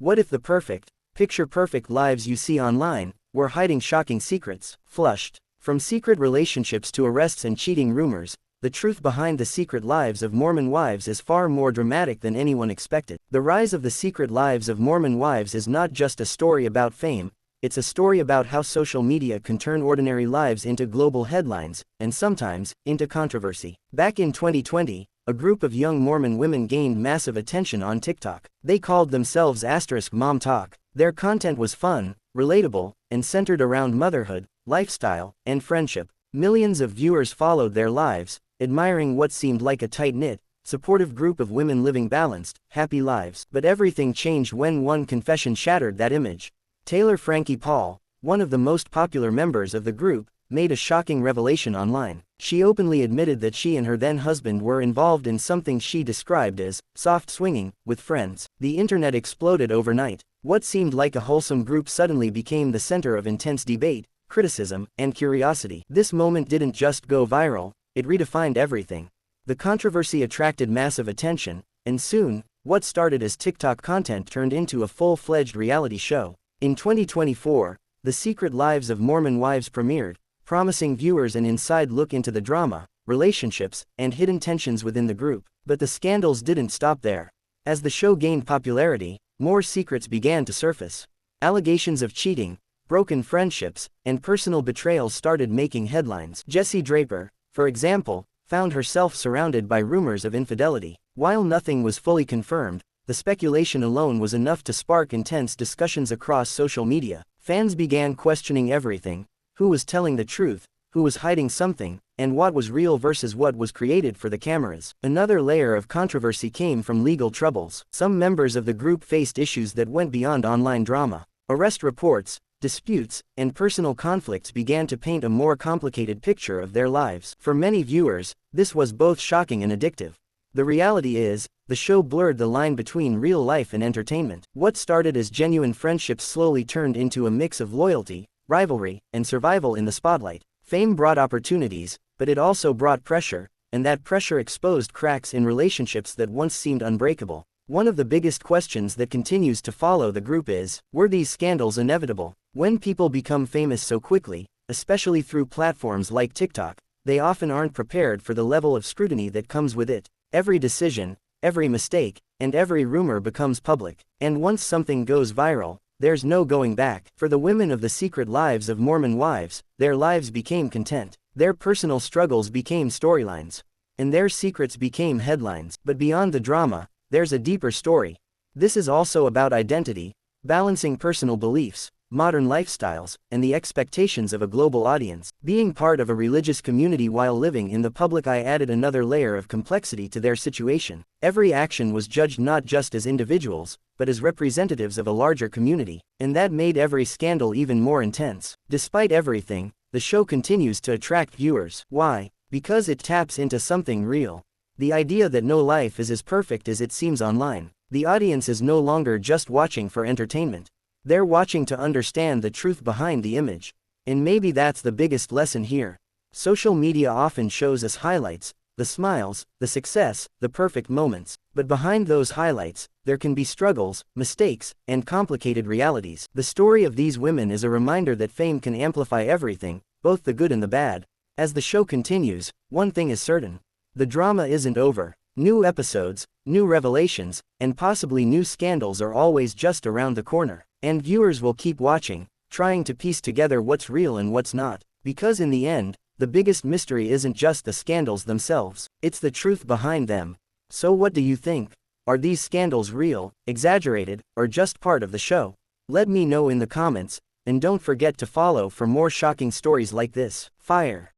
What if the picture-perfect lives you see online were hiding shocking secrets? Flushed. From secret relationships to arrests and cheating rumors, the truth behind the secret lives of Mormon wives is far more dramatic than anyone expected. The rise of the secret lives of Mormon wives is not just a story about fame, it's a story about how social media can turn ordinary lives into global headlines, and sometimes, into controversy. Back in 2020, a group of young Mormon women gained massive attention on TikTok. They called themselves *MomTok. Their content was fun, relatable, and centered around motherhood, lifestyle, and friendship. Millions of viewers followed their lives, admiring what seemed like a tight-knit, supportive group of women living balanced, happy lives. But everything changed when one confession shattered that image. Taylor Frankie Paul, one of the most popular members of the group, made a shocking revelation online. She openly admitted that she and her then-husband were involved in something she described as soft swinging with friends. The internet exploded overnight. What seemed like a wholesome group suddenly became the center of intense debate, criticism, and curiosity. This moment didn't just go viral, it redefined everything. The controversy attracted massive attention, and soon, what started as TikTok content turned into a full-fledged reality show. In 2024, The Secret Lives of Mormon Wives premiered, promising viewers an inside look into the drama, relationships, and hidden tensions within the group. But the scandals didn't stop there. As the show gained popularity, more secrets began to surface. Allegations of cheating, broken friendships, and personal betrayal started making headlines. Jessie Draper, for example, found herself surrounded by rumors of infidelity. While nothing was fully confirmed, the speculation alone was enough to spark intense discussions across social media. Fans began questioning everything: who was telling the truth, who was hiding something, and what was real versus what was created for the cameras. Another layer of controversy came from legal troubles. Some members of the group faced issues that went beyond online drama. Arrest reports, disputes, and personal conflicts began to paint a more complicated picture of their lives. For many viewers, this was both shocking and addictive. The reality is, the show blurred the line between real life and entertainment. What started as genuine friendships slowly turned into a mix of loyalty, rivalry, and survival in the spotlight. Fame brought opportunities, but it also brought pressure, and that pressure exposed cracks in relationships that once seemed unbreakable. One of the biggest questions that continues to follow the group is, were these scandals inevitable? When people become famous so quickly, especially through platforms like TikTok, they often aren't prepared for the level of scrutiny that comes with it. Every decision, every mistake, and every rumor becomes public. And once something goes viral, there's no going back. For the women of the secret lives of Mormon wives, their lives became content. Their personal struggles became storylines. And their secrets became headlines. But beyond the drama, there's a deeper story. This is also about identity, balancing personal beliefs, modern lifestyles, and the expectations of a global audience. Being part of a religious community while living in the public eye added another layer of complexity to their situation. Every action was judged not just as individuals, but as representatives of a larger community, and that made every scandal even more intense. Despite everything, the show continues to attract viewers. Why? Because it taps into something real. The idea that no life is as perfect as it seems online. The audience is no longer just watching for entertainment. They're watching to understand the truth behind the image. And maybe that's the biggest lesson here. Social media often shows us highlights, the smiles, the success, the perfect moments. But behind those highlights, there can be struggles, mistakes, and complicated realities. The story of these women is a reminder that fame can amplify everything, both the good and the bad. As the show continues, one thing is certain. The drama isn't over. New episodes, new revelations, and possibly new scandals are always just around the corner. And viewers will keep watching, trying to piece together what's real and what's not. Because in the end, the biggest mystery isn't just the scandals themselves, it's the truth behind them. So what do you think? Are these scandals real, exaggerated, or just part of the show? Let me know in the comments, and don't forget to follow for more shocking stories like this. Fire.